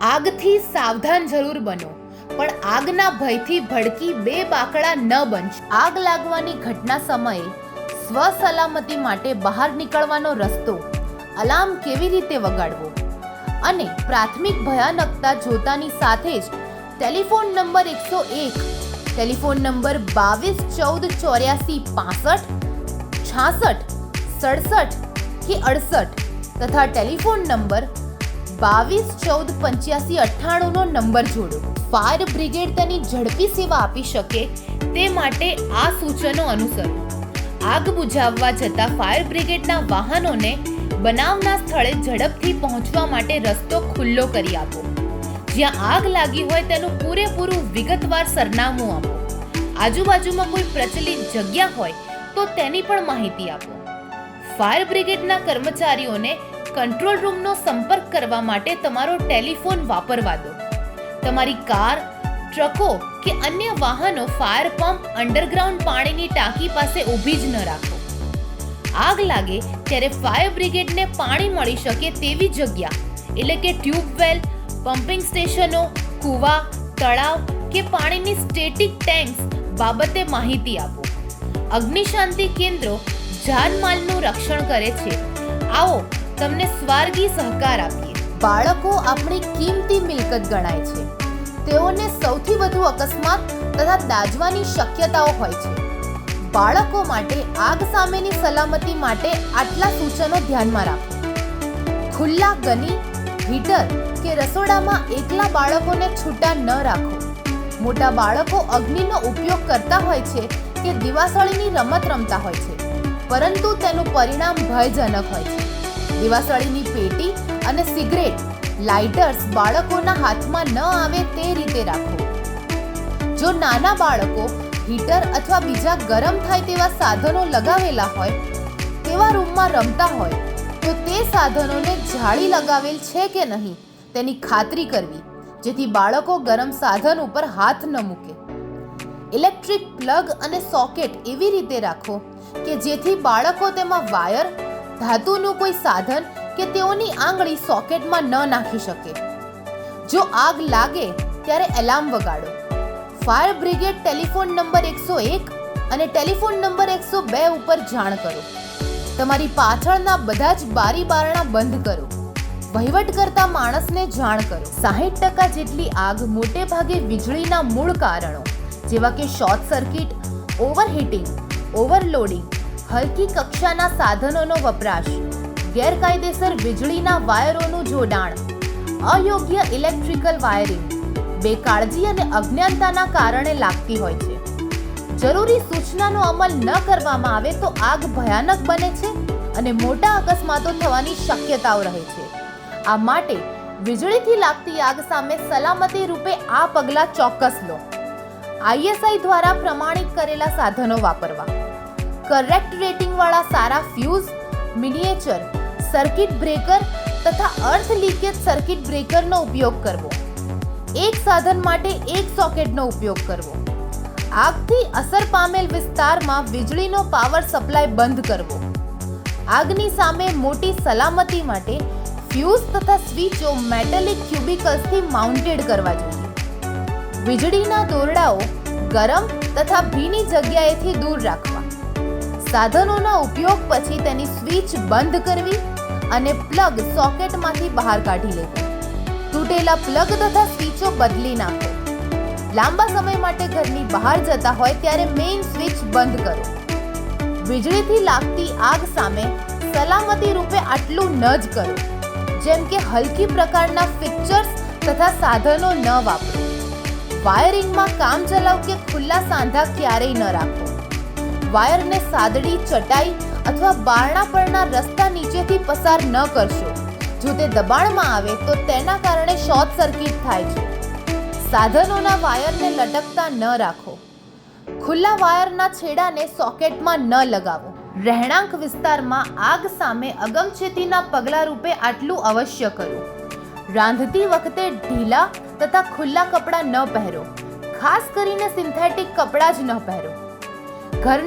આગથી સાવધાન જરૂર બનો, પણ આગના ભયથી ભડકી બે બાકડા ન બનશો. આગ લાગવાની ઘટના સમયે સ્વસલામતી માટે બહાર નીકળવાનો રસ્તો, અલાર્મ કેવી રીતે વગાડવો અને પ્રાથમિક ભયાનકતા જોતાની સાથે જ ટેલિફોન નંબર 101, ટેલિફોન નંબર 22148465 66 કે 68 તથા ટેલિફોન નંબર 22148598 નો નંબર જોડો. ફાયર બ્રિગેડ તેની ઝડપી સેવા આપી શકે તે માટે આ સૂચનો અનુસરો. આગ બુઝાવવા જતા ફાયર બ્રિગેડના વાહનોને બનાવના સ્થળે ઝડપથી પહોંચવા માટે રસ્તો ખુલ્લો કરી આપો. જ્યાં આગ લાગી હોય તેનું પૂરેપૂરું વિગતવાર સરનામું આપો. આજુબાજુમાં કોઈ પ્રચલિત જગ્યા હોય તો તેની પણ માહિતી આપો. ફાયર બ્રિગેડના કર્મચારીઓને કંટ્રોલ રૂમનો સંપર્ક કરવા માટે તમારો ટેલિફોન વાપરવા દો. તમારી કાર, ટ્રકો કે અન્ય વાહનો ફાયર પંપ, અંડરગ્રાઉન્ડ પાણીની ટાંકી પાસે ઊભી જ ન રાખો. આગ લાગે ત્યારે ફાયર બ્રિગેડને પાણી મળી શકે તેવી જગ્યા એટલે કે ટ્યુબવેલ, પમ્પિંગ સ્ટેશનો, કૂવા, તળાવ કે પાણીની સ્ટેટિક ટેન્ક્સ બાબતે માહિતી આપો. અગ્નિશાંતિ કેન્દ્રો જાનમાલનું રક્ષણ કરે છે. આવો તમને સ્વાર્ગી સહકાર આપીએ. બાળકો આપણી કિંમતી મિલકત ગણાય છે. તેઓને સૌથી વધુ અકસ્માત તથા દાઝવાની શક્યતાઓ હોય છે. બાળકો માટે આગ સામેની સલામતી માટે આટલા સૂચનો ધ્યાનમાં રાખો. ખુલ્લા ગની, હીટર કે રસોડામાં એકલા બાળકોને છૂટા ન રાખો. મોટા બાળકો અગ્નિનો ઉપયોગ કરતા હોય છે કે દિવાસળીની રમત રમતા હોય છે, પરંતુ તેનું પરિણામ ભયજનક હોય છે. દિવાસળીની પેટી અને સિગરેટ, લાઇટર્સ બાળકોના હાથમાં ન આવે તે રીતે રાખો. જો નાના બાળકો હીટર અથવા બીજા ગરમ થાય તેવા સાધનો લગાવેલા હોય તેવા રૂમમાં રમતા હોય તો તે સાધનોને જાળી લગાવેલ છે કે નહીં તેની ખાતરી કરવી, જેથી બાળકો ગરમ સાધન ઉપર હાથ ન મૂકે. ઇલેક્ટ્રિક પ્લગ અને સોકેટ એવી રીતે રાખો કે જેથી બાળકો તેમાં વાયર, ધાતુનું કોઈ સાધન કે તેઓની આંગળી સોકેટમાં ન નાખી શકે. જો આગ લાગે ત્યારે એલાર્મ વગાડો. ફાયર બ્રિગેડ ટેલિફોન નંબર 101 અને ટેલિફોન નંબર 102 ઉપર જાણ કરો. તમારી પાછળના બધા જ બારી બારણા બંધ કરો. વહીવટ કરતા માણસને જાણ કરો. 60% જેટલી આગ મોટે ભાગે વીજળીના મૂળ કારણો જેવા કે શોર્ટ સર્કિટ, ઓવરહીટિંગ, ઓવરલોડિંગ, હલકી કક્ષાના સાધનોનો વપરાશ, ગેરકાયદેસર વીજળીના વાયરોનું જોડાણ, અયોગ્ય ઇલેક્ટ્રિકલ વાયરિંગ, બેકાળજી અને અજ્ઞાનતાના કારણે લાગતી હોય છે. જરૂરી સૂચનાનો અમલ ન કરવામાં આવે તો આગ ભયાનક બને છે અને મોટા અકસ્માતો થવાની શક્યતાઓ રહે છે. આ માટે વીજળીથી લાગતી આગ સામે સલામતી રૂપે આ પગલાં ચોક્કસ લો. ISI દ્વારા પ્રમાણિત કરેલા સાધનો વાપરવા. કરેક્ટ રેટિંગવાળા સારા ફ્યુઝ, મિનિએચર, સર્કિટ બ્રેકર તથા અર્થ લીકેજ સર્કિટ બ્રેકરનો ઉપયોગ કરવો. એક સાધન માટે એક સોકેટનો ઉપયોગ કરવો. આગથી અસર પામેલ વિસ્તારમાં વીજળીનો પાવર સપ્લાય બંધ કરવો. આગની સામે મોટી સલામતી માટે ફ્યુઝ તથા સ્વિચો મેટાલિક ક્યુબિકલ્સથી માઉન્ટેડ કરવા જોઈએ. વીજળીના દોરડાઓ ગરમ તથા ભીની જગ્યાએથી દૂર રાખવા. સાધનોના ઉપયોગ પછી તેની સ્વિચ બંધ કરવી અને પ્લગ સોકેટમાંથી બહાર કાઢી લેવું. તૂટેલા પ્લગ તથા સ્વિચો બદલી નાખો. લાંબા સમય માટે ઘરની બહાર જતા હોય ત્યારે મેઇન સ્વિચ બંધ કરો. વીજળીથી લાગતી આગ સામે સલામતી રૂપે આટલું ન જ કરો, જેમ કે હલકી પ્રકારના ફિક્ચર્સ તથા સાધનો ન વાપરો. વાયરિંગમાં કામચલાઉ કે ખુલ્લા સાંધા ક્યારેય ન રાખો. વાયરને સાદડી, ચટાઈ અથવા બારણા પરના રસ્તા નીચેથી પસાર ન કરશો. જો તે દબાણમાં આવે તો તેના કારણે શોર્ટ સર્કિટ થાય છે. સાધનોના વાયરને લટકતા ન રાખો. ખુલ્લા વાયરના છેડાને સોકેટમાં ન લગાવો. રહેણાંક વિસ્તારમાં આગ સામે અગમચેતીના પગલાં રૂપે આટલું અવશ્ય કરો. રાંધતી વખતે ઢીલા તથા ખુલ્લા કપડાં ન પહેરો. ખાસ કરીને સિન્થેટિક કપડાં જ ન પહેરો. ઘરને